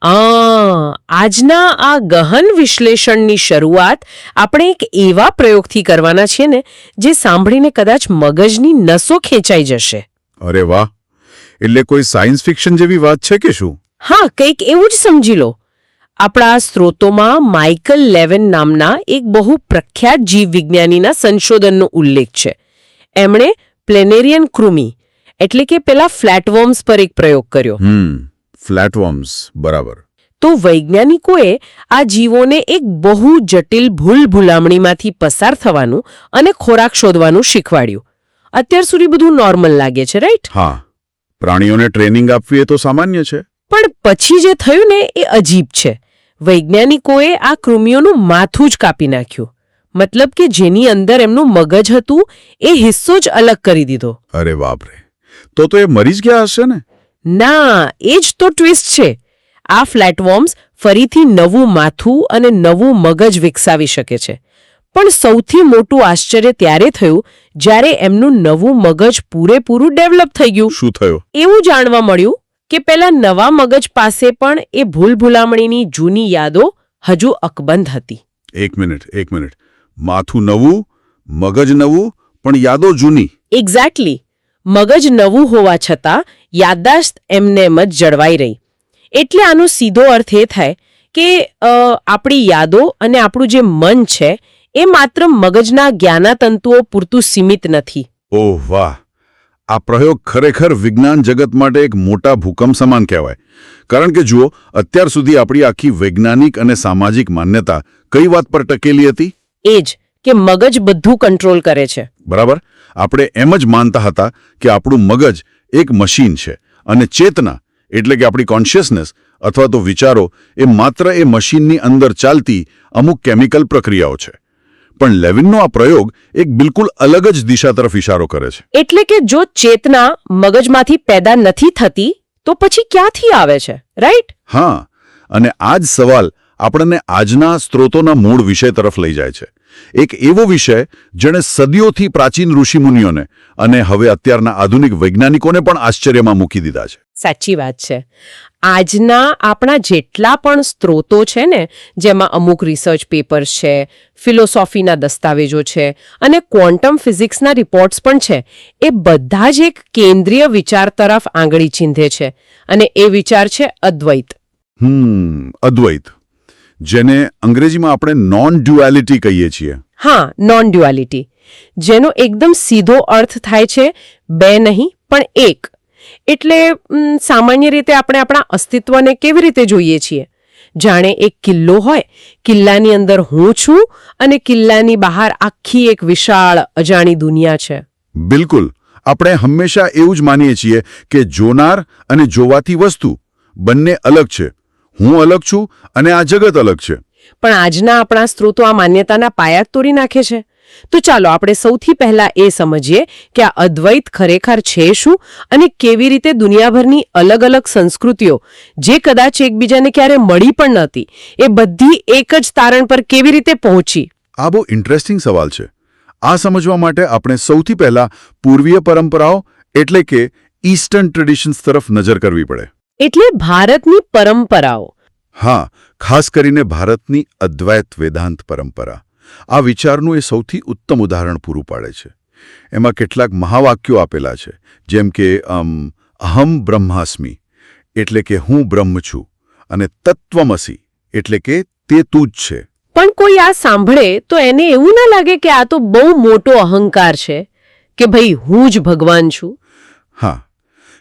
આજના આ ગહન વિશ્લેષણની શરૂઆત આપણે એક એવા પ્રયોગથી કરવાના છીએ ને જે સાંભળીને કદાચ મગજની નસો ખેંચાઈ જશે. અરે વાહ! એટલે કોઈ સાયન્સ ફિક્શન જેવી વાત છે કે શું? હા, કંઈક એવું જ સમજી લો. આપણા સ્ત્રોતોમાં માઇકલ લેવિન નામના એક બહુ પ્રખ્યાત જીવવિજ્ઞાનીના સંશોધનનો ઉલ્લેખ છે. એમણે પ્લેનેરિયન કૃમિ એટલે કે પેલા ફ્લેટવોર્મ્સ પર એક પ્રયોગ કર્યો. ફ્લેટવોર્મ્સ, બરાબર. તો વૈજ્ઞાનિકોએ આ જીવોને એક બહુ જટિલ ભૂલભુલામણીમાંથી પસાર થવાનું અને ખોરાક શોધવાનું શીખવાડ્યું. અત્યાર સુધી બધું નોર્મલ લાગે છે, રાઈટ? હા, પ્રાણીઓને ટ્રેનિંગ આપવી એ તો સામાન્ય છે. પણ પછી જે થયું ને એ અજીબ છે. વૈજ્ઞાનિકોએ આ કૃમિઓનું માથું જ કાપી નાખ્યું. મતલબ કે જેની અંદર એમનું મગજ હતું એ હિસ્સો જ અલગ કરી દીધો. અરે બાપરે! તો એ મરી જ ગયા હશે ને? ના, એ જ તો ટ્વિસ્ટ છે. આ ફ્લેટવોર્મ્સ ફરીથી નવું માથું અને નવું મગજ વિકસાવી શકે છે. પણ સૌથી મોટું આશ્ચર્ય ત્યારે થયું જ્યારે એમનું નવું મગજ પૂરેપૂરું ડેવલપ થઈ ગયું. શું થયું? એવું જાણવા મળ્યું કે પેલા નવા મગજ પાસે પણ એ ભૂલભુલામણીની જૂની યાદો હજુ અકબંધ હતી. એક મિનિટ. માથું નવું, મગજ નવું, પણ યાદો જૂની. એક્ઝેક્ટલી. મગજ નવું હોવા છતાં યાદદાસ્ત એમનેમ જ જળવાઈ રહી. એટલે આનો સીધો અર્થ એ થાય કે આપણી યાદો અને આપણું જે મન છે એ માત્ર મગજના જ્ઞાનાતંતુઓ પૂરતું સીમિત નથી. ઓહ વાહ! આ પ્રયોગ ખરેખર વિજ્ઞાન જગત માટે એક મોટા ભૂકંપ સમાન કહેવાય. કારણ કે જુઓ, અત્યાર સુધી આપણી આખી વૈજ્ઞાનિક અને સામાજિક માન્યતા કઈ વાત પર ટકેલી હતી? એ જ કે મગજ બધું કંટ્રોલ કરે છે. બરાબર. આપણે એમ જ માનતા હતા કે આપણું મગજ એક મશીન છે અને ચેતના એટલે કે આપણી કોન્શિયસનેસ અથવા તો વિચારો એ માત્ર એ મશીનની અંદર ચાલતી અમુક કેમિકલ પ્રક્રિયાઓ છે. પણ લેવિનનો આ પ્રયોગ એક બિલકુલ અલગ જ દિશા તરફ ઇશારો કરે છે. એટલે કે જો ચેતના મગજમાંથી પેદા નથી થતી તો પછી ક્યાંથી આવે છે, રાઈટ? હા, અને આ જ સવાલ આપણને આજના સ્ત્રોતોના મૂળ વિષય તરફ લઈ જાય છે. એક એવો વિષય જેણે સદીઓથી પ્રાચીન ઋષિમુનિઓને અને હવે અત્યારના આધુનિક વૈજ્ઞાનિકોને પણ આશ્ચર્યમાં મૂકી દીધા છે. સાચી વાત છે. આજના આપણા જેટલા પણ સ્ત્રોતો છે ને, જેમાં અમુક રિસર્ચ પેપર્સ છે, ફિલોસોફીના દસ્તાવેજો છે અને ક્વોન્ટમ ફિઝિક્સના રિપોર્ટ્સ પણ છે, એ બધા જ એક કેન્દ્રીય વિચાર તરફ આંગળી ચીંધે છે અને એ વિચાર છે અદ્વૈત. અદ્વૈત, જેને અંગ્રેજીમાં આપણે નોન ડ્યુઆલિટી કહીએ છીએ. હા, નોન ડ્યુઆલિટી, જેનો એકદમ સીધો અર્થ થાય છે બે નહીં પણ એક. એટલે સામાન્ય રીતે આપણે આપણા અસ્તિત્વને કેવી રીતે જોઈએ છીએ? જાણે એક કિલ્લો હોય, કિલ્લાની અંદર હું છું અને કિલ્લાની બહાર આખી એક વિશાળ અજાણી દુનિયા છે. બિલકુલ. આપણે હંમેશા એવું જ માનીએ છીએ કે જોનાર અને જોવાતી વસ્તુ બંને અલગ છે. હું અલગ છું અને આ જગત અલગ છે. પણ આજના આપણા સ્ત્રોતો આ માન્યતાના પાયા તોડી નાખે છે. તો ચાલો આપણે સૌથી પહેલા એ સમજીએ કે આ અદ્વૈત ખરેખર છે શું અને કેવી રીતે દુનિયાભરની અલગ અલગ સંસ્કૃતિઓ, જે કદાચ એકબીજાને ક્યારે મળી પણ નહોતી, એ બધી એક જ તારણ પર કેવી રીતે પહોંચી. આ બહુ ઇન્ટરેસ્ટિંગ સવાલ છે. આ સમજવા માટે આપણે સૌથી પહેલા પૂર્વીય પરંપરાઓ એટલે કે ઈસ્ટર્ન ટ્રેડિશન્સ તરફ નજર કરવી પડે. એટલે ભારતની પરંપરાઓ. હા, ખાસ કરીને ભારતની અદ્વૈત વેદાંત પરંપરા આ વિચારનું એ સૌથી ઉત્તમ ઉદાહરણ પૂરું પાડે છે. એમાં કેટલાક મહાવાક્યો આપેલા છે, જેમ કે અહમ બ્રહ્માસ્મિ એટલે કે હું બ્રહ્મ છું અને તત્વમસી એટલે કે તે તું જ છે. પણ કોઈ આ સાંભળે તો એને એવું ના લાગે કે આ તો બહુ મોટો અહંકાર છે કે ભાઈ હું જ ભગવાન છું? હા,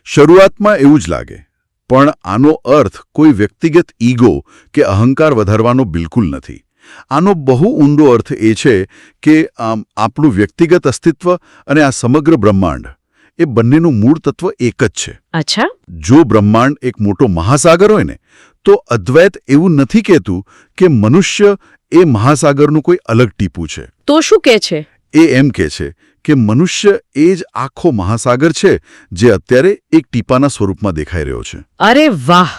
શરૂઆતમાં એવું જ લાગે. પણ આનો અર્થ કોઈ વ્યક્તિગત ઈગો કે અહંકાર વધારવાનો બિલકુલ નથી. આનો બહુ ઊંડો અર્થ એ છે કે આપણું વ્યક્તિગત અસ્તિત્વ અને આ સમગ્ર બ્રહ્માંડ એ બંનેનું મૂળ તત્વ એક જ છે. અચ્છા. જો બ્રહ્માંડ એક મોટો મહાસાગર હોય ને, તો અદ્વૈત એવું નથી કહેતું કે મનુષ્ય એ મહાસાગરનું કોઈ અલગ ટીપું છે. તો શું કહે છે? એ એમ કહે છે કે મનુષ્ય એ જ આખો મહાસાગર છે જે અત્યારે એક ટીપાના સ્વરૂપમાં દેખાઈ રહ્યો છે. અરે વાહ!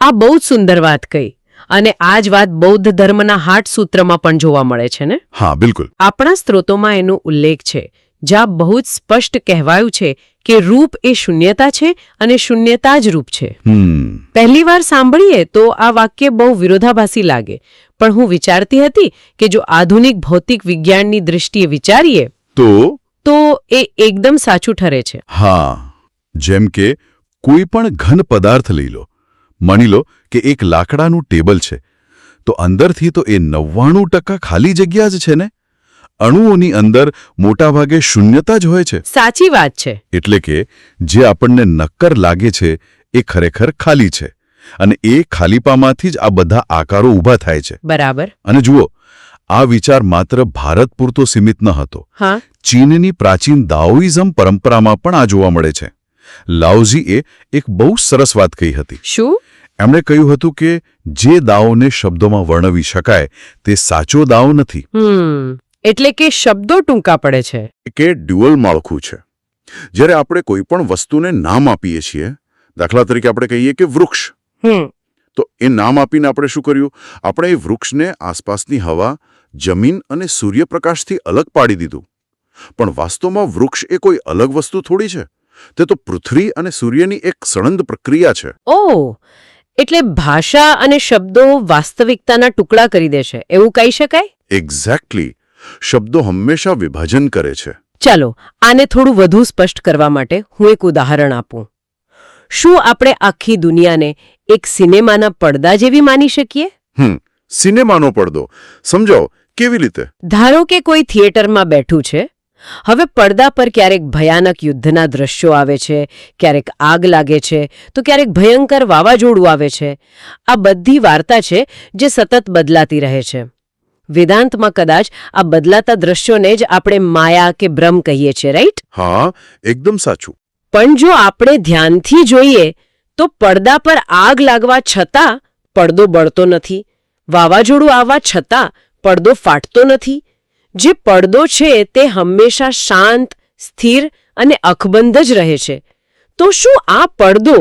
આ બહુ જ સુંદર વાત કહી. અને આ જ વાત બૌદ્ધ ધર્મના હાટ સૂત્રમાં પણ જોવા મળે છે ને? હા, બિલકુલ. આપણા સ્ત્રોતોમાં એનો ઉલ્લેખ છે, જ્યાં બહુ જ સ્પષ્ટ કહેવાયું છે કે રૂપ એ શૂન્યતા છે અને શૂન્યતા જ રૂપ છે. પહેલી વાર સાંભળીએ તો આ વાક્ય બહુ વિરોધાભાસી લાગે, પણ હું વિચારતી હતી કે જો આધુનિક ભૌતિક વિજ્ઞાનની દૃષ્ટિએ વિચારીએ તો એ એકદમ સાચું ઠરે છે. હા, જેમ કે કોઈ પણ ઘન પદાર્થ લઈ લો. માની લો કે એક લાકડાનું ટેબલ છે, તો અંદરથી તો એ 99% ખાલી જગ્યા જ છે ને. અણુઓની અંદર મોટાભાગે શૂન્યતા જ હોય છે. સાચી વાત છે. એટલે કે જે આપણને નક્કર લાગે છે એ ખરેખર ખાલી છે, અને એ ખાલીપામાંથી જ આ બધા આકારો ઊભા થાય છે. બરાબર. અને જુઓ, આ વિચાર માત્ર ભારત પૂરતો સીમિત ન હતો. ચીનની પ્રાચીન દાઓઇઝમ પરંપરામાં પણ આ જોવા મળે છે. લાઓઝીએ એક બહુ સરસ વાત કહી હતી. શું? એમણે કહ્યું હતું કે જે દાઓને શબ્દોમાં વર્ણવી શકાય તે સાચો દાઓ નથી. એટલે કે શબ્દો ટૂંકા પડે છે. કે ડ્યુઅલ માળખું છે. જ્યારે આપણે કોઈ પણ વસ્તુને નામ આપીએ છીએ, દાખલા તરીકે આપણે કહીએ કે વૃક્ષ, તો એ નામ આપીને આપણે શું કર્યું? આપણે એ વૃક્ષને આસપાસની હવા, જમીન અને સૂર્યપ્રકાશથી અલગ પાડી દીધું. પણ વાસ્તવમાં વૃક્ષ એ કોઈ અલગ વસ્તુ થોડી છે. તે તો પૃથ્વી અને સૂર્યની એક સળંગ પ્રક્રિયા છે. ઓહ, એટલે ભાષા અને શબ્દો વાસ્તવિકતાના ટુકડા કરી દેશે, એવું કહી શકાય? એક્ઝેક્ટલી. શબ્દો હંમેશા વિભાજન કરે છે. ચાલો, આને થોડું વધુ સ્પષ્ટ કરવા માટે હું એક ઉદાહરણ આપું. શું આપણે આખી દુનિયાને એક સિનેમાના પડદા જેવી માની શકીએ? સિનેમાનો પડદો સમજાવો, કેવી રીતે? ધારો કે કોઈ થિયેટરમાં બેઠું છે. હવે પડદા પર ક્યારેક ભયાનક યુદ્ધના દ્રશ્યો આવે છે, ક્યારેક આગ લાગે છે, તો ક્યારેક ભયંકર વાવાઝોડું આવે છે. આ બધી વાર્તા છે જે સતત બદલાતી રહે છે. વેદાંતમાં કદાચ આ બદલાતા દ્રશ્યોને જ આપણે માયા કે ભ્રમ કહીએ છીએ, રાઈટ? હા, એકદમ સાચું. પણ જો આપણે ધ્યાનથી જોઈએ તો પડદા પર આગ લાગવા છતાં પડદો બળતો નથી, વાવાઝોડું આવવા છતાં પડદો ફાટતો નથી. જે પડદો છે તે હંમેશા શાંત, સ્થિર અને અકબંધ જ રહે છે. તો શું આ પડદો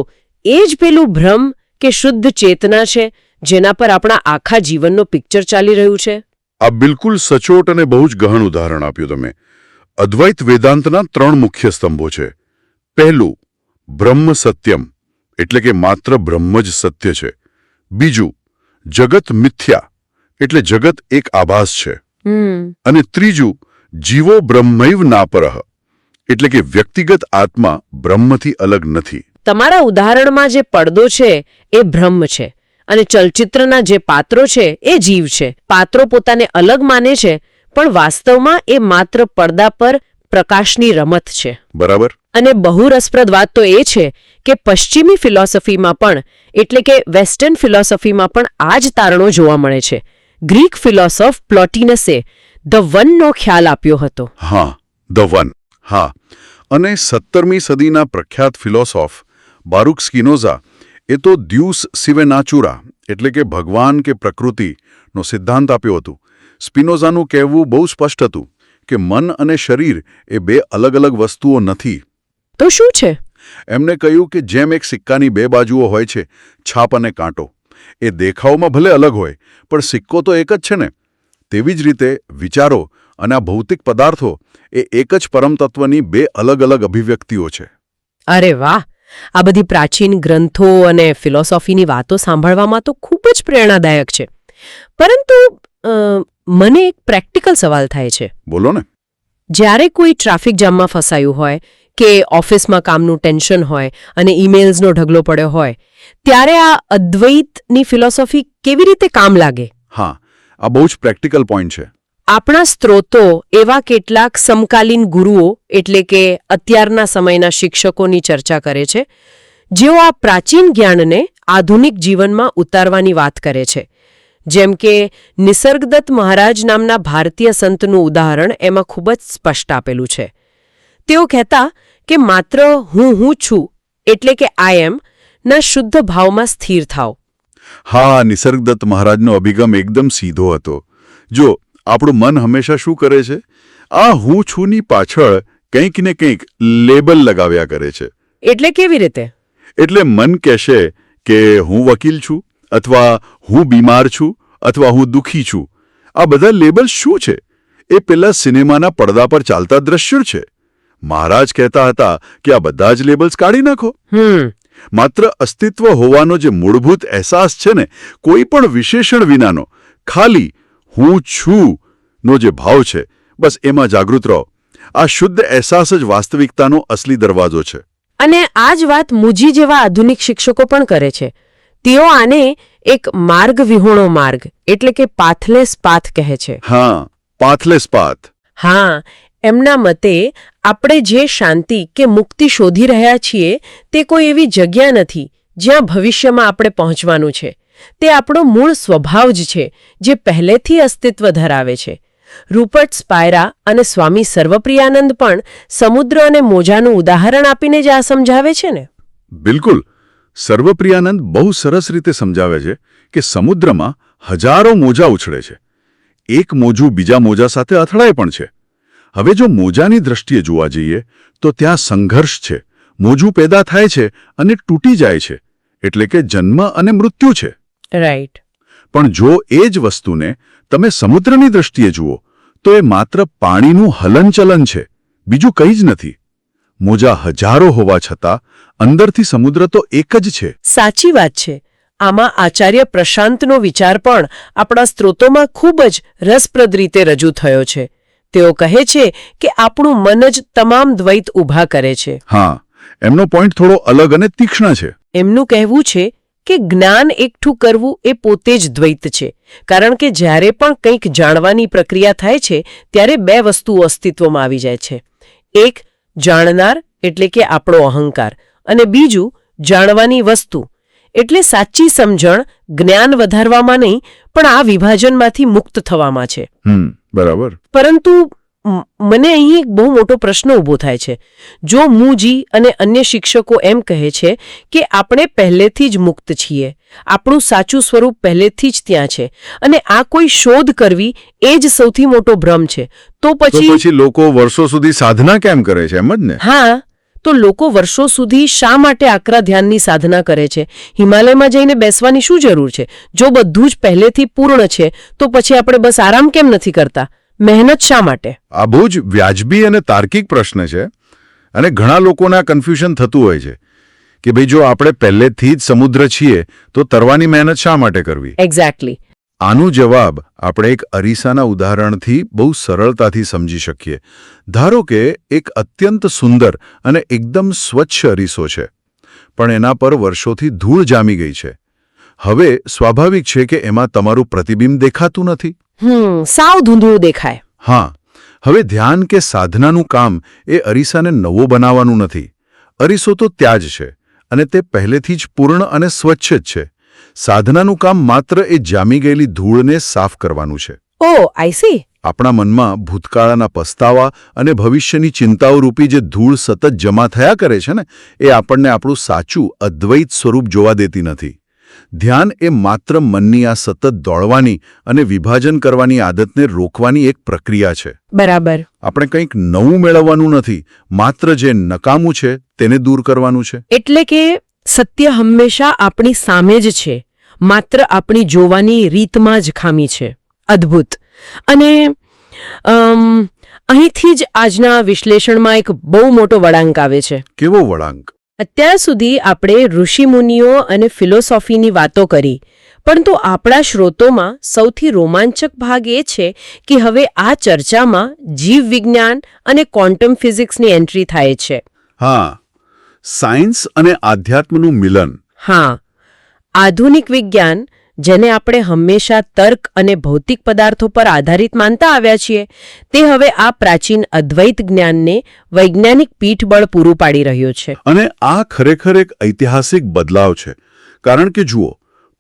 એ જ પેલું ભ્રમ કે શુદ્ધ ચેતના છે જેના પર આપણા આખા જીવનનો પિક્ચર ચાલી રહ્યું છે? આ બિલકુલ સચોટ અને બહુ જ ગહન ઉદાહરણ આપ્યું તમે. અદ્વૈત વેદાંતના 3 મુખ્ય સ્તંભો છે. પહેલું, બ્રહ્મ સત્યમ, એટલે કે માત્ર બ્રહ્મ જ સત્ય છે. બીજું, જગત મિથ્યા, એટલે જગત એક આભાસ છે. અને ત્રીજું, જીવો બ્રહ્મૈવ નાપરઃ, એટલે કે વ્યક્તિગત આત્મા બ્રહ્મથી અલગ નથી. તમારા ઉદાહરણમાં જે પડદો છે એ બ્રહ્મ છે અને ચલચિત્રના જે પાત્રો છે એ જીવ છે. પાત્રો પોતાને અલગ માને છે, પણ વાસ્તવમાં એ માત્ર પડદા પર પ્રકાશની રમત છે. બરાબર. અને બહુ રસપ્રદ વાત તો એ છે કે પશ્ચિમી ફિલોસોફીમાં પણ, એટલે કે વેસ્ટર્ન ફિલોસોફીમાં પણ આ જ તારણો જોવા મળે છે. ગ્રીક ફિલોસોફ પ્લોટિનસે ધ વનનો ખ્યાલ આપ્યો હતો. હા, ધ વન. હા, અને 17મી સદીના પ્રખ્યાત ફિલોસોફ બારુક સ્પિનોઝા એ તો દ્યુસ સિવે નાચુરા, એટલે કે ભગવાન કે પ્રકૃતિનો સિદ્ધાંત આપ્યો હતો. સ્પિનોઝાનું કહેવું બહુ સ્પષ્ટ હતું કે મન અને શરીર એ 2 અલગ અલગ વસ્તુઓ નથી. તો શું છે? એમને કહ્યું કે જેમ એક સિક્કાની 2 બાજુઓ હોય છે, છાપ અને કાંટો, એ દેખાવમાં ભલે અલગ હોય પણ સિક્કો તો એક જ છે ને. તેવી જ રીતે વિચારો અને આ ભૌતિક પદાર્થો એ એક જ પરમતત્વની 2 અલગ અલગ અભિવ્યક્તિઓ છે. અરે વાહ! આ બધી પ્રાચીન ગ્રંથો અને ફિલોસોફીની વાતો સાંભળવામાં તો ખૂબ જ પ્રેરણાદાયક છે. પરંતુ મને એક પ્રેક્ટિકલ સવાલ થાય છે. બોલો ને. જ્યારે કોઈ ટ્રાફિક જામમાં ફસાયું હોય કે ઓફિસમાં કામનું ટેન્શન હોય અને ઈમેલ્સનો ઢગલો પડ્યો હોય, ત્યારે આ અદ્વૈતની ફિલોસોફી કેવી રીતે કામ લાગે? હા, આ બહુ જ પ્રેક્ટિકલ પોઈન્ટ છે. આપણા સ્ત્રોતો એવા કેટલાક સમકાલીન ગુરુઓ, એટલે કે અત્યારના સમયના શિક્ષકોની ચર્ચા કરે છે, જેઓ આ પ્રાચીન જ્ઞાનને આધુનિક જીવનમાં ઉતારવાની વાત કરે છે. જેમ કે નિસર્ગદત્ત મહારાજ નામના ભારતીય સંતનું ઉદાહરણ એમાં ખૂબ જ સ્પષ્ટ આપેલું છે. તેઓ કહેતા કે માત્ર હું છું, એટલે કે આઈ એમ ના શુદ્ધ ભાવમાં સ્થિર થાઓ. હા, નિસર્ગદત્ત મહારાજનો અભિગમ એકદમ સીધો હતો. જો આપણું મન હંમેશા શું કરે છે? આ હું છુંની પાછળ કંઈક ને કંઈક લેબલ લગાવ્યા કરે છે. એટલે કેવી રીતે? એટલે મન કહેશે કે હું વકીલ છું, અથવા હું બીમાર છું, અથવા હું દુઃખી છું. આ બધા લેબલ શું છે? એ પેલા સિનેમાના પડદા પર ચાલતા દ્રશ્યો છે. મહારાજ કહેતા હતા કે આ બધા જ લેબલ્સ કાઢી નાખો. માત્ર અસ્તિત્વ હોવાનો જે મૂળભૂત અહેસાસ છે ને, કોઈ પણ વિશેષણ વિનાનો, ખાલી હું છું નો જે ભાવ છે, બસ એમાં જાગૃત રહો. આ શુદ્ધ અહેસાસ જ વાસ્તવિકતાનો અસલી દરવાજો છે. અને આ જ વાત મુજી જેવા આધુનિક શિક્ષકો પણ કરે છે. તેઓ આને એક માર્ગ વિહોણો માર્ગ એટલે કે પાથલેસ પાથ કહે છે. હા, પાથલેસ પાથ. હા, એમના મતે આપણે જે શાંતિ કે મુક્તિ શોધી રહ્યા છીએ તે કોઈ એવી જગ્યા નથી જ્યાં ભવિષ્યમાં આપણે પહોંચવાનું છે. તે આપણો મૂળ સ્વભાવ જ છે જે પહેલેથી અસ્તિત્વ ધરાવે છે. રૂપર્ટ સ્પાયરા અને સ્વામી સર્વપ્રિયાનંદ પણ સમુદ્ર અને મોજાનું ઉદાહરણ આપીને જ આ સમજાવે છે ને. બિલકુલ. સર્વપ્રિયાનંદ બહુ સરસ રીતે સમજાવે છે કે સમુદ્રમાં હજારો મોજા ઉછળે છે. એક મોજું બીજા મોજા સાથે અથડાય પણ છે. હવે જો મોજાની દ્રષ્ટિએ જોવા જઈએ તો ત્યાં સંઘર્ષ છે. મોજું પેદા થાય છે અને તૂટી જાય છે, એટલે કે જન્મ અને મૃત્યુ છે. રાઈટ. પણ જો એ જ વસ્તુને તમે સમુદ્રની દ્રષ્ટિએ જુઓ તો એ માત્ર પાણીનું હલનચલન છે, બીજું કંઈ જ નથી. મોજા હજારો હોવા છતાં અંદરથી સમુદ્ર તો એક જ છે. સાચી વાત છે. આમાં આચાર્ય પ્રશાંતનો વિચાર પણ આપણા સ્ત્રોતોમાં ખૂબ જ રસપ્રદ રીતે રજૂ થયો છે. તેઓ કહે છે કે આપણું મન જ તમામ દ્વૈત ઊભા કરે છે. હા, એમનો પોઈન્ટ થોડો અલગ અને તીક્ષ્ણ છે. એમનું કહેવું છે કે જ્ઞાન એકઠું કરવું એ પોતે જ દ્વૈત છે. કારણ કે જ્યારે પણ કંઈક જાણવાની પ્રક્રિયા થાય છે ત્યારે બે વસ્તુઓ અસ્તિત્વમાં આવી જાય છે. એક જાણનાર એટલે કે આપણો અહંકાર, અને બીજું જાણવાની વસ્તુ એટલે સાચી સમજણ. જ્ઞાન વધારવામાં નહીં પણ આ વિભાજનમાંથી મુક્ત થવામાં છે. બરાબર. પરંતુ મને અહીં એક બહુ મોટો પ્રશ્ન ઊભો થાય છે. જો મુજી અને અન્ય શિક્ષકો એમ કહે છે કે આપણે પહેલેથી જ મુક્ત છીએ, આપણું સાચું સ્વરૂપ પહેલેથી જ ત્યાં છે, અને આ કોઈ શોધ કરવી એ જ સૌથી મોટો ભ્રમ છે, તો પછી લોકો વર્ષો સુધી સાધના કેમ કરે છે, એમ જ ને? હા, તો લોકો વર્ષો સુધી શા માટે આકરા ધ્યાનની સાધના કરે છે? હિમાલયમાં જઈને બેસવાની શું જરૂર છે? જો બધું જ પહેલેથી પૂર્ણ છે તો પછી આપણે બસ આરામ કેમ નથી કરતા? મહેનત શા માટે? આ બહુ જ વ્યાજબી અને તાર્કિક પ્રશ્ન છે. અને ઘણા લોકોને આ કન્ફ્યુઝન થતું હોય છે કે ભાઈ જો આપણે પહેલેથી જ સમુદ્ર છીએ તો તરવાની મહેનત શા માટે કરવી? એક્ઝેક્ટલી. આનો જવાબ આપણે એક અરીસાના ઉદાહરણથી બહુ સરળતાથી સમજી શકીએ. ધારો કે એક અત્યંત સુંદર અને એકદમ સ્વચ્છ અરીસો છે, પણ એના પર વર્ષોથી ધૂળ જામી ગઈ છે. હવે સ્વાભાવિક છે કે એમાં તમારું પ્રતિબિંબ દેખાતું નથી. સાવ ધૂંધળું દેખાય. હા, હવે ધ્યાન કે સાધનાનું કામ એ અરીસાને નવો બનાવવાનું નથી. અરીસો તો ત્યાં જ છે અને તે પહેલેથી જ પૂર્ણ અને સ્વચ્છ જ છે. સાધનાનું કામ માત્ર એ જામી ગયેલી ધૂળને સાફ કરવાનું છે. ઓહ, આઈ સી. આપણા મનમાં ભૂતકાળના પસ્તાવા અને ભવિષ્યની ચિંતાઓ રૂપી જે ધૂળ સતત જમા થયા કરે છે ને, એ આપણને આપણું સાચું અદ્વૈત સ્વરૂપ જોવા દેતી નથી. ધ્યાન એ માત્ર મનની આ સતત દોડવાની અને વિભાજન કરવાની આદતને રોકવાની એક પ્રક્રિયા છે. બરાબર. આપણે કંઈક નવું મેળવવાનું નથી, માત્ર જે નકામું છે તેને દૂર કરવાનું છે. એટલે કે સત્ય હંમેશા આપણી સામે જ છે, માત્ર આપણી જોવાની રીતમાં જ ખામી છે. અદ્ભુત. અને અહીંથી જ આજના વિશ્લેષણમાં એક બહુ મોટો વળાંક આવે છે. કેવો વળાંક? અત્યાર સુધી આપણે ઋષિમુનિઓ અને ફિલોસોફીની વાતો કરી, પરંતુ આપણા શ્રોતોમાં સૌથી રોમાંચક ભાગ એ છે કે હવે આ ચર્ચામાં જીવ વિજ્ઞાન અને ક્વોન્ટમ ફિઝિક્સની એન્ટ્રી થાય છે. હા, સાયન્સ અને આધ્યાત્મનું મિલન. હા, આધુનિક વિજ્ઞાન, જેને આપણે હંમેશા તર્ક અને ભૌતિક પદાર્થો પર આધારિત માનતા આવ્યા છીએ, તે હવે આ પ્રાચીન અદ્વૈત જ્ઞાનને વૈજ્ઞાનિક પીઠબળ પૂરું પાડી રહ્યો છે. અને આ ખરેખર એક ઐતિહાસિક બદલાવ છે. કારણ કે જુઓ,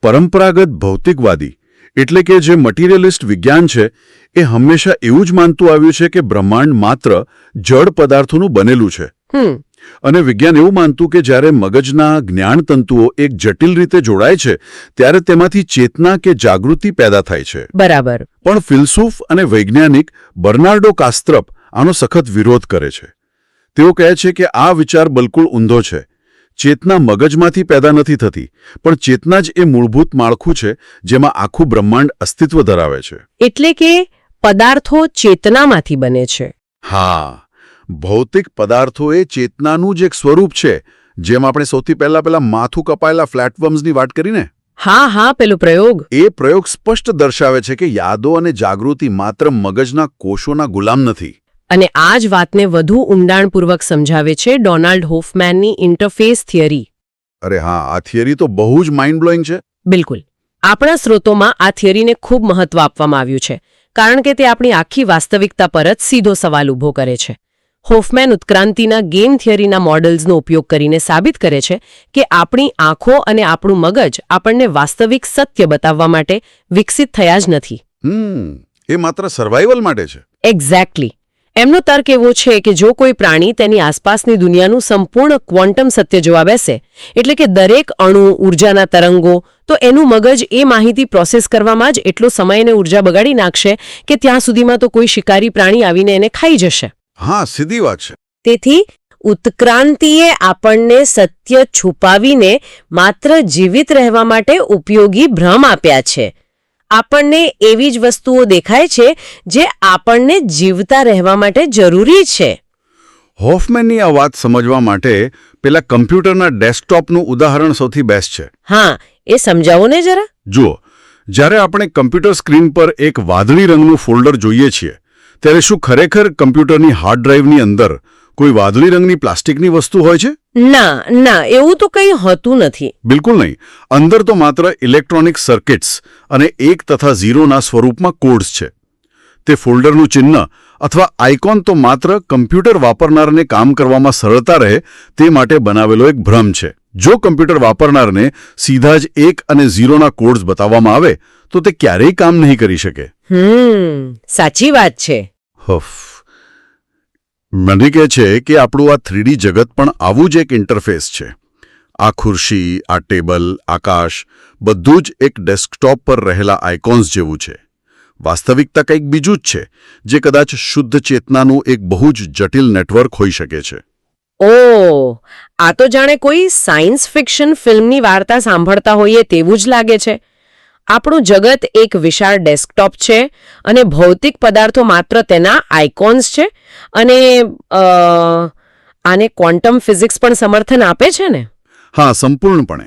પરંપરાગત ભૌતિકવાદી એટલે કે જે મટીરિયલિસ્ટ વિજ્ઞાન છે, એ હંમેશા એવું જ માનતું આવ્યું છે કે બ્રહ્માંડ માત્ર જડ પદાર્થોનું બનેલું છે. અને વિજ્ઞાન એવું માનતું કે જ્યારે મગજના જ્ઞાનતંતુઓ એક જટિલ રીતે જોડાય છે ત્યારે તેમાંથી ચેતના કે જાગૃતિ પેદા થાય છે. બરાબર. પણ ફિલસૂફ અને વૈજ્ઞાનિક બર્નાર્ડો કાસ્ત્રપ આનો સખત વિરોધ કરે છે. તેઓ કહે છે કે આ વિચાર બિલકુલ ઊંધો છે. ચેતના મગજમાંથી પેદા નથી થતી, પણ ચેતના જ એ મૂળભૂત માળખું છે જેમાં આખું બ્રહ્માંડ અસ્તિત્વ ધરાવે છે. એટલે કે પદાર્થો ચેતનામાંથી બને છે. હા, ભૌતિક પદાર્થો એ ચેતનાનું જ એક સ્વરૂપ છે, જેમ આપણે સૌથી પહેલા માથું કપાયેલા ફ્લેટવર્મ્સની વાત કરીને. હા પેલો પ્રયોગ. એ પ્રયોગ સ્પષ્ટ દર્શાવે છે કે યાદો અને જાગૃતિ માત્ર મગજના કોષોના ગુલામ નથી. અને આ જ વાતને વધુ ઊંડાણપૂર્વક સમજાવે છે ડોનાલ્ડ હોફમેનની ઇન્ટરફેસ થિયરી. અરે હા, આ થિયરી તો બહુ જ માઇન્ડ બ્લોઈંગ છે. બિલકુલ. આપણા સ્ત્રોતોમાં આ થિયરીને ખૂબ મહત્વ આપવામાં આવ્યું છે, કારણ કે તે આપણી આખી વાસ્તવિકતા પર જ સીધો સવાલ ઊભો કરે છે. હોફમેન ઉત્ક્રાંતિના ગેમ થિયરીના મોડલ્સનો ઉપયોગ કરીને સાબિત કરે છે કે આપણી આંખો અને આપણું મગજ આપણને વાસ્તવિક સત્ય બતાવવા માટે વિકસિત થયા જ નથી. એ માત્ર સર્વાઈવલ માટે છે. એક્ઝેક્ટલી. એમનો તર્ક એવો છે કે જો કોઈ પ્રાણી તેની આસપાસની દુનિયાનું સંપૂર્ણ ક્વોન્ટમ સત્ય જોવા બેસે, એટલે કે દરેક અણુ, ઊર્જાના તરંગો, તો એનું મગજ એ માહિતી પ્રોસેસ કરવામાં જ એટલો સમય અને ઊર્જા બગાડી નાખશે કે ત્યાં સુધીમાં તો કોઈ શિકારી પ્રાણી આવીને એને ખાઈ જશે. હા, સીધી વાત છે. તેથી ઉત્ક્રાંતિએ આપણને સત્ય છુપાવીને માત્ર જીવિત રહેવા માટે ઉપયોગી ભ્રમ આપ્યા છે. આપણને એવી જ વસ્તુઓ દેખાય છે જે આપણને જીવતા રહેવા માટે જરૂરી છે. હોફમેનની આ વાત સમજવા માટે પેલા કમ્પ્યુટરના ડેસ્કટોપનું ઉદાહરણ સૌથી બેસ્ટ છે. હા, એ સમજાવો ને જરા. જુઓ, જ્યારે આપણે કમ્પ્યુટર સ્ક્રીન પર એક વાદળી રંગનું ફોલ્ડર જોઈએ છીએ, ત્યારે શું ખરેખર કમ્પ્યુટરની હાર્ડ ડ્રાઈવની અંદર કોઈ વાદળી રંગની પ્લાસ્ટિકની વસ્તુ હોય છે? ના, એવું તો કંઈ હોતું નથી. બિલકુલ નહીં. અંદર તો માત્ર ઇલેક્ટ્રોનિક સર્કિટ્સ અને 1 તથા 0ના સ્વરૂપમાં કોડ્સ છે. તે ફોલ્ડરનું ચિહ્ન અથવા આઇકોન તો માત્ર કમ્પ્યુટર વાપરનારને કામ કરવામાં સરળતા રહે તે માટે બનાવેલો એક ભ્રમ છે. જો કમ્પ્યુટર વાપરનારને સીધા જ 1 અને 0ના કોડ્સ બતાવવામાં આવે તો તે ક્યારેય કામ નહીં કરી શકે. સાચી વાત છે. મને કહે છે કે આપણું આ 3D જગત પણ આવું જ એક ઇન્ટરફેસ છે. આ ખુરશી, આ ટેબલ, આકાશ, બધું જ એક ડેસ્કટોપ પર રહેલા આઇકોન્સ જેવું છે. વાસ્તવિકતા કંઈક બીજું જ છે, જે કદાચ શુદ્ધ ચેતનાનું એક બહુ જ જટિલ નેટવર્ક હોઈ શકે છે. ઓહ, આ તો જાણે કોઈ સાયન્સ ફિક્શન ફિલ્મની વાર્તા સાંભળતા હોઈએ તેવું જ લાગે છે. આપણું જગત એક વિશાળ ડેસ્કટોપ છે અને ભૌતિક પદાર્થો માત્ર તેના આઇકોન્સ છે, અને આને ક્વોન્ટમ ફિઝિક્સ પણ સમર્થન આપે છે ને? હા, સંપૂર્ણપણે.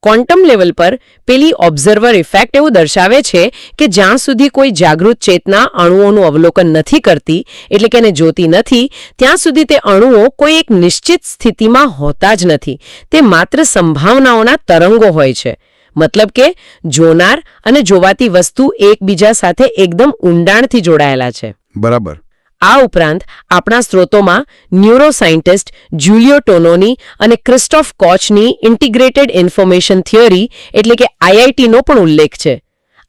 ક્વોન્ટમ લેવલ પર પેલી ઓબ્ઝર્વર ઇફેક્ટ એવું દર્શાવે છે કે જ્યાં સુધી કોઈ જાગૃત ચેતના અણુઓનું અવલોકન નથી કરતી, એટલે કે એને જોતી નથી, ત્યાં સુધી તે અણુઓ કોઈ એક નિશ્ચિત સ્થિતિમાં હોતા જ નથી. તે માત્ર સંભાવનાઓના તરંગો હોય છે. મતલબ કે જોનાર અને જોવાતી વસ્તુ એકબીજા સાથે એકદમ ઊંડાણથી જોડાયેલા છે. બરાબર. આ ઉપરાંત આપણા સ્ત્રોતોમાં ન્યુરોસાયન્ટિસ્ટ જુલિયો ટોનોની અને ક્રિસ્ટોફ કોચની ઇન્ટિગ્રેટેડ ઇન્ફોર્મેશન થિયરી એટલે કે IITનો પણ ઉલ્લેખ છે.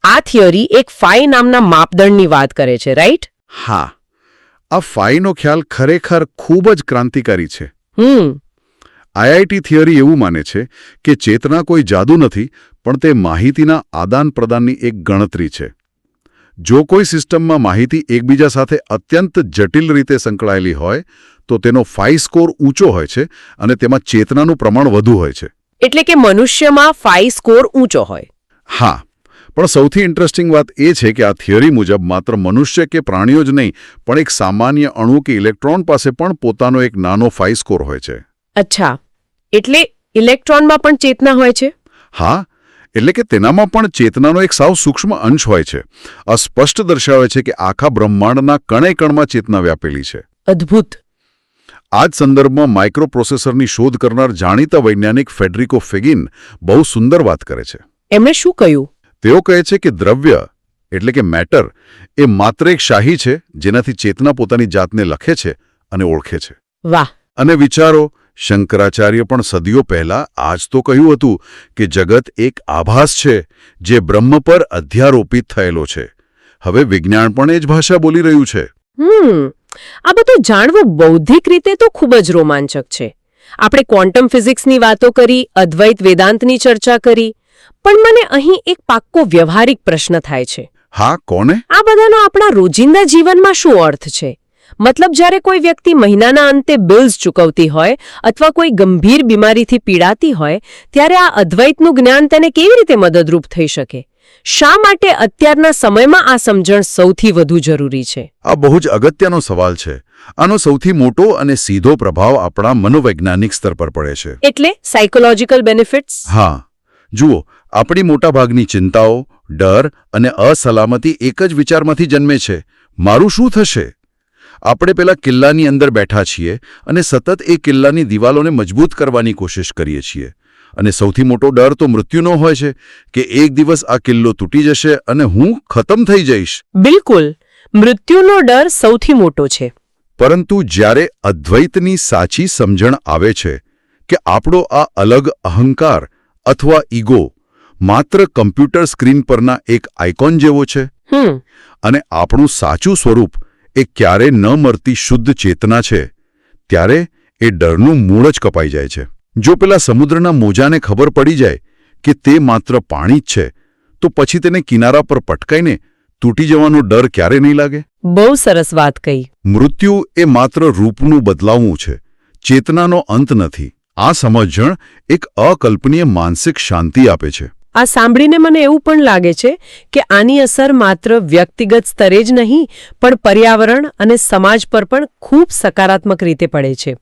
આ થિયરી એક ફાઈ નામના માપદંડની વાત કરે છે, રાઈટ? હા, આ ફાઈનો ખ્યાલ ખરેખર ખૂબ જ ક્રાંતિકારી છે. IIT થિયરી એવું માને છે કે ચેતના કોઈ જાદુ નથી, પણ તે માહિતીના આદાન પ્રદાનની એક ગણતરી છે. જો કોઈ સિસ્ટમમાં માહિતી એકબીજા સાથે અત્યંત જટિલ રીતે સંકળાયેલી હોય તો તેનો ફાઈ સ્કોર ઊંચો હોય છે અને તેમાં ચેતનાનું પ્રમાણ વધુ હોય છે. એટલે કે મનુષ્યમાં ફાઈ સ્કોર ઊંચો હોય. હા, પણ સૌથી ઇન્ટરેસ્ટિંગ વાત એ છે કે આ થિયરી મુજબ માત્ર મનુષ્ય કે પ્રાણીઓ જ નહીં, પણ એક સામાન્ય અણુ કે ઇલેક્ટ્રોન પાસે પણ પોતાનો એક નાનો ફાઈ સ્કોર હોય છે. અચ્છા, એટલે ઇલેક્ટ્રોનમાં પણ ચેતના હોય છે? હા, એટલે કે તેનામાં પણ ચેતનાનો એક સાવ સૂક્ષ્મ અંશ હોય છે. આ સ્પષ્ટ દર્શાવે છે કે આખા બ્રહ્માંડના કણે કણમાં ચેતના વ્યાપેલી છે. અદ્ભુત. આ જ સંદર્ભમાં માઇક્રોપ્રોસેસરની શોધ કરનાર જાણીતા વૈજ્ઞાનિક ફેડરિકો ફેગિન બહુ સુંદર વાત કરે છે. એમણે શું કહ્યું? તેઓ કહે છે કે દ્રવ્ય એટલે કે મેટર એ માત્ર એક શાહી છે જેનાથી ચેતના પોતાની જાતને લખે છે અને ઓળખે છે. વાહ. અને વિચારો, શંકરાચાર્ય પણ સદીઓ પહેલા આ જ તો કહ્યું હતું કે જગત એક આભાસ છે જે બ્રહ્મ પર અધ્યારોપિત થયેલો છે. હવે વિજ્ઞાન પણ એ જ ભાષા બોલી રહ્યું છે. આ બધું જાણવું બૌદ્ધિક રીતે તો ખૂબ જ રોમાંચક છે. આપણે ક્વોન્ટમ ફિઝિક્સની વાતો કરી, અદ્વૈત વેદાંતની ચર્ચા કરી, પણ મને અહીં એક પાક્કો વ્યવહારિક પ્રશ્ન થાય છે. હા, કોને? આ બધાનો આપણા રોજિંદા જીવનમાં શું અર્થ છે? મતલબ જ્યારે કોઈ વ્યક્તિ મહિનાના અંતે બિલ્સ ચૂકવતી હોય અથવા કોઈ ગંભીર બીમારીથી પીડાતી હોય, ત્યારે આ અદ્વૈતનું જ્ઞાન તેને કેવી રીતે મદદરૂપ થઈ શકે? શા માટે અત્યારના સમયમાં આ સમજણ સૌથી વધુ જરૂરી છે? આ બહુ જ અગત્યનો સવાલ છે. આનો સૌથી મોટો અને સીધો પ્રભાવ આપણા મનોવૈજ્ઞાનિક સ્તર પર પડે છે. એટલે સાયકોલોજીકલ બેનિફિટ્સ. હા, જુઓ, આપણી મોટાભાગની ચિંતાઓ, ડર અને અસલામતી એક જ વિચારમાંથી જન્મે છે: મારું શું થશે? આપણે પેલા કિલ્લાની અંદર બેઠા છીએ અને સતત એ કિલ્લાની દિવાલોને મજબૂત કરવાની કોશિશ કરીએ છીએ. અને સૌથી મોટો ડર તો મૃત્યુનો હોય છે કે એક દિવસ આ કિલ્લો તૂટી જશે અને હું ખતમ થઈ જઈશ. બિલકુલ, મૃત્યુનો ડર સૌથી મોટો છે. પરંતુ જ્યારે અદ્વૈતની સાચી સમજણ આવે છે કે આપણો આ અલગ અહંકાર અથવા ઈગો માત્ર કમ્પ્યુટર સ્ક્રીન પરના એક આઇકોન જેવો છે અને આપણું સાચું સ્વરૂપ એ ક્યારે ન મરતી શુદ્ધ ચેતના છે, ત્યારે એ ડરનું મૂળ જ કપાઈ જાય છે. જો પેલા સમુદ્રના મોજાને ખબર પડી જાય કે તે માત્ર પાણી જ છે, તો પછી તેને કિનારા પર પટકાઈને તૂટી જવાનો ડર ક્યારે નહીં લાગે? બહુ સરસ વાત કહી. મૃત્યુ એ માત્ર રૂપનું બદલાવું છે, ચેતનાનો અંત નથી. આ સમજણ એક અકલ્પનીય માનસિક શાંતિ આપે છે. આ સાંભળીને મને એવું પણ લાગે છે કે આની અસર માત્ર વ્યક્તિગત સ્તરે જ નહીં, પણ પર્યાવરણ અને સમાજ પર પણ ખૂબ સકારાત્મક રીતે પડે છે.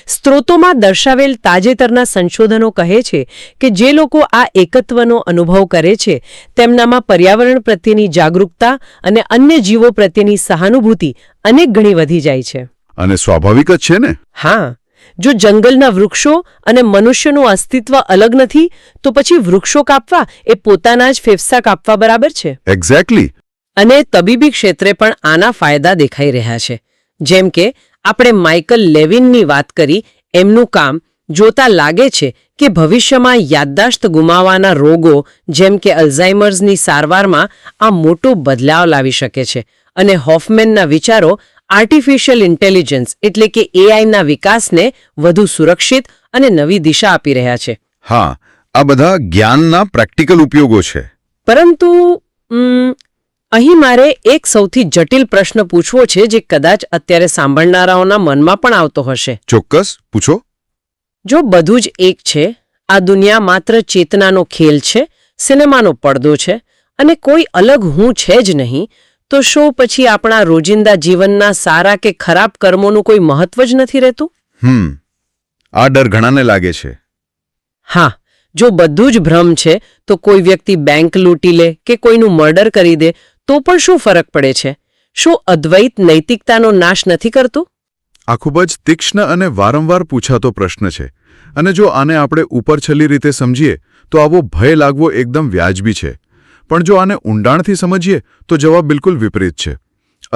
સ્ત્રોતોમાં દર્શાવેલ તાજેતરના સંશોધનો કહે છે કે જે લોકો આ એકત્વનો અનુભવ કરે છે તેમનામાં પર્યાવરણ પ્રત્યેની જાગૃતતા અને અન્ય જીવો પ્રત્યેની સહાનુભૂતિ અનેક ગણી વધી જાય છે. અને સ્વાભાવિક જ છે ને? હા, જો જંગલના વૃક્ષો અને મનુષ્યનું અસ્તિત્વ અલગ નથી તો પછી વૃક્ષો કાપવા એ પોતાના જ ફેફસા કાપવા બરાબર છે. એક્ઝેક્ટલી. અને તબીબી ક્ષેત્રે પણ આના ફાયદા દેખાઈ રહ્યા છે. જેમ કે આપણે માઇકલ લેવિનની વાત કરી, એમનું કામ જોતા લાગે છે કે ભવિષ્યમાં યાદદાશ્ત ગુમાવવાના રોગો જેમ કે અલ્ઝાઇમર્સની સારવારમાં આ મોટો બદલાવ લાવી શકે છે. અને હોફમેનના વિચારો આર્ટિફિશિયલ ઇન્ટેલિજન્સ એટલે કે એઆઈના વિકાસને વધુ સુરક્ષિત અને નવી દિશા આપી રહ્યા છે. હા, આ બધા જ્ઞાનના પ્રેક્ટિકલ ઉપયોગો છે. પરંતુ અહીં મારે એક સૌથી જટિલ પ્રશ્ન પૂછવો છે જે કદાચ અત્યારે સાંભળનારાઓના મનમાં પણ આવતો હશે. ચોક્કસ, પૂછો. જો બધું જ એક છે, આ દુનિયા માત્ર ચેતનાનો ખેલ છે, સિનેમાનો પડદો છે અને કોઈ અલગ હું છે જ નહીં, તો શું પછી આપણા રોજિંદા જીવનના સારા કે ખરાબ કર્મોનું કોઈ મહત્વ જ નથી રહેતું? આ ડર ઘણાને લાગે છે. હા, જો બધું જ ભ્રમ છે તો કોઈ વ્યક્તિ બેંક લૂંટી લે કે કોઈનું મર્ડર કરી દે તો પણ શું ફરક પડે છે? શું અદ્વૈત નૈતિકતાનો નાશ નથી કરતું? આ ખૂબ જ તીક્ષ્ણ અને વારંવાર પૂછાતો પ્રશ્ન છે. અને જો આને આપણે ઉપરછલ્લી રીતે સમજીએ તો આવો ભય લાગવો એકદમ વ્યાજબી છે. પણ જો આને ઊંડાણથી સમજીએ તો જવાબ બિલકુલ વિપરીત છે.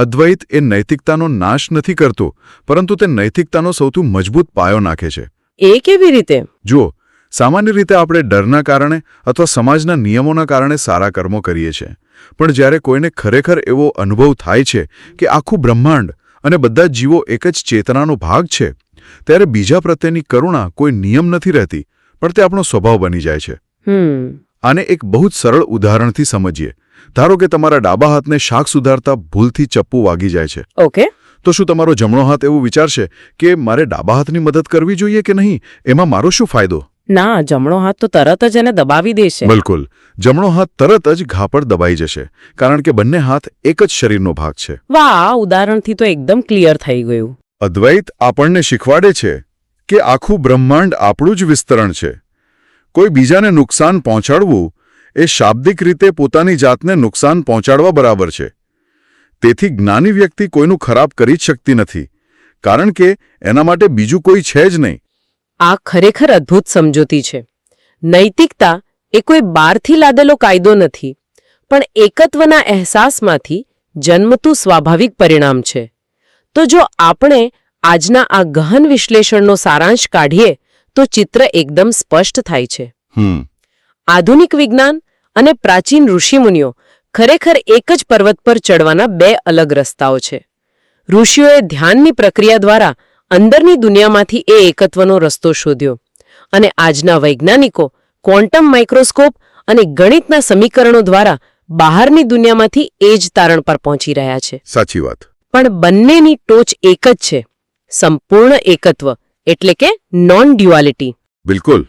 અદ્વૈત એ નૈતિકતાનો નાશ નથી કરતો, પરંતુ તે નૈતિકતાનો સૌથી મજબૂત પાયો નાખે છે. એ કેવી રીતે? જુઓ, સામાન્ય રીતે આપણે ડરના કારણે અથવા સમાજના નિયમોના કારણે સારા કર્મો કરીએ છીએ. પણ જ્યારે કોઈને ખરેખર એવો અનુભવ થાય છે કે આખું બ્રહ્માંડ અને બધા જીવો એક જ ચેતનાનો ભાગ છે, ત્યારે બીજા પ્રત્યેની કરુણા કોઈ નિયમ નથી રહેતી, પણ તે આપણો સ્વભાવ બની જાય છે. આને એક બહુ જ સરળ ઉદાહરણથી સમજીએ. ધારો કે તમારા ડાબા હાથને શાક સુધારતા ભૂલથી ચપ્પુ વાગી જાય છે. ઓકે. તો શું તમારો જમણો હાથ એવું વિચારશે કે મારે ડાબા હાથની મદદ કરવી જોઈએ કે નહીં? એમાં મારો શું ફાયદો? ના, જમણો હાથ તો તરત જ એને દબાવી દેશે. બિલકુલ. જમણો હાથ તરત જ ઘા પર દબાઈ જશે, કારણ કે બંને હાથ એક જ શરીરનો ભાગ છે. વાહ, આ ઉદાહરણથી તો એકદમ ક્લિયર થઈ ગયું. અદ્વૈત આપણને શીખવાડે છે કે આખું બ્રહ્માંડ આપણું જ વિસ્તરણ છે. કોઈ બીજાને નુકસાન પહોંચાડવું એ શાબ્દિક રીતે પોતાની જાતને નુકસાન પહોંચાડવા બરાબર છે. તેથી જ્ઞાની વ્યક્તિ કોઈનું ખરાબ કરી જ શકતી નથી, કારણ કે એના માટે બીજું કોઈ છે જ નહીં. આ ખરેખર અદ્ભુત સમજૂતી છે. નૈતિકતા એ કોઈ બહારથી લાદેલો કાયદો નથી, પણ એકત્વના અહેસાસમાંથી જન્મતું સ્વાભાવિક પરિણામ છે. તો જો આપણે આજના આ ગહન વિશ્લેષણનો સારાંશ કાઢીએ તો ચિત્ર એકદમ સ્પષ્ટ થાય છે. આધુનિક વિજ્ઞાન અને પ્રાચીન ઋષિમુનિઓ ખરેખર એક જ પર્વત પર ચડવાના બે અલગ રસ્તાઓ છે. ઋષિઓએ ધ્યાનની પ્રક્રિયા દ્વારા અંદરની દુનિયામાંથી એ એકત્વનો રસ્તો શોધ્યો અને આજના વૈજ્ઞાનિકો ક્વોન્ટમ માઇક્રોસ્કોપ અને ગણિતના સમીકરણો દ્વારા બહારની દુનિયામાંથી એ જ તારણ પર પહોંચી રહ્યા છે. સાચી વાત. પણ બંનેની ટોચ એક જ છે, સંપૂર્ણ એકત્વ, એટલે કે નોન ડ્યુઆલિટી. બિલકુલ.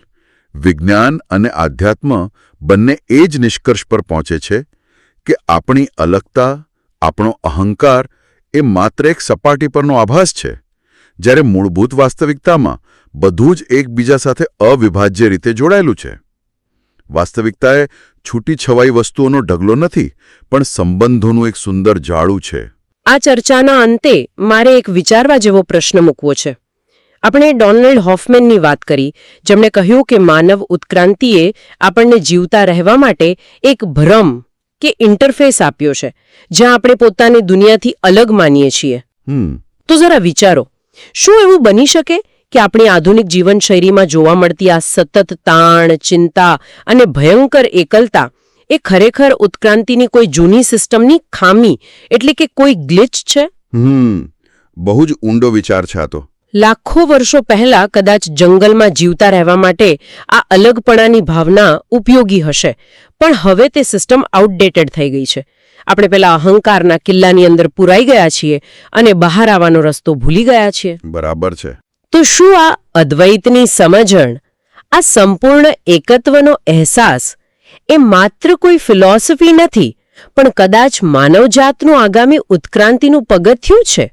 વિજ્ઞાન અને આધ્યાત્મ બંને એ જ નિષ્કર્ષ પર પહોંચે છે કે આપણી અલગતા, આપણો અહંકાર એ માત્ર એક સપાટી પરનો આભાસ છે, જ્યારે મૂળભૂત વાસ્તવિકતામાં બધું જ એકબીજા સાથે અવિભાજ્ય રીતે જોડાયેલું છે. વાસ્તવિકતા એ છૂટી છવાઈ વસ્તુઓનો ઢગલો નથી, પણ સંબંધોનું એક સુંદર જાળું છે. આ ચર્ચાના અંતે મારે એક વિચારવા જેવો પ્રશ્ન મૂકવો છે. આપણે ડોનાલ્ડ હોફમેનની વાત કરી, જેમણે કહ્યું કે માનવ ઉત્ક્રાંતિએ આપણને જીવતા રહેવા માટે એક ભ્રમ કે ઇન્ટરફેસ આપ્યો છે, જ્યાં આપણે પોતાની દુનિયાથી અલગ માનીએ છીએ. તો જરા વિચારો, શું એવું બની શકે કે આપણી આધુનિક જીવનશૈલીમાં જોવા મળતી આ સતત તાણ, ચિંતા અને ભયંકર એકલતા એ ખરેખર ઉત્ક્રાંતિની કોઈ જૂની સિસ્ટમની ખામી એટલે કે કોઈ ગ્લિચ છે? બહુ જ ઊંડો વિચાર છે આ તો. લાખો વર્ષો પહેલા કદાચ જંગલમાં જીવતા રહેવા માટે આ અલગપણાની ભાવના ઉપયોગી હશે, પણ હવે તે સિસ્ટમ આઉટડેટેડ થઈ ગઈ છે. આપણે પેલા અહંકારના કિલ્લાની અંદર પુરાઈ ગયા છીએ અને બહાર આવવાનો રસ્તો ભૂલી ગયા છીએ. બરાબર છે. તો શું આ અદ્વૈતની સમજણ, આ સંપૂર્ણ એકત્વનો અહેસાસ એ માત્ર કોઈ ફિલોસોફી નથી, પણ કદાચ માનવજાતનું આગામી ઉત્ક્રાંતિનું પગથિયું છે?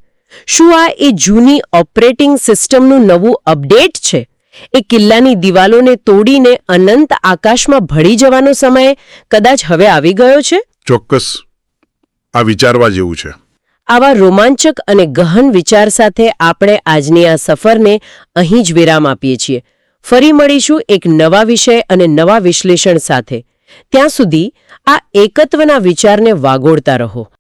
શું આ એ જૂની ઓપરેટિંગ સિસ્ટમનું નવું અપડેટ છે? એ કિલ્લાની દિવાલોને તોડીને અનંત આકાશમાં ભળી જવાનો સમય કદાચ હવે આવી ગયો છે? ચોક્કસ આ વિચારવા જેવું છે. આવા રોમાંચક અને ગહન વિચાર સાથે આપણે આજની આ સફરને અહીં જ વિરામ આપીએ છીએ. ફરી મળીશું એક નવા વિષય અને નવા વિશ્લેષણ સાથે. ત્યાં સુધી આ એકત્વના વિચારને વાગોળતા રહો.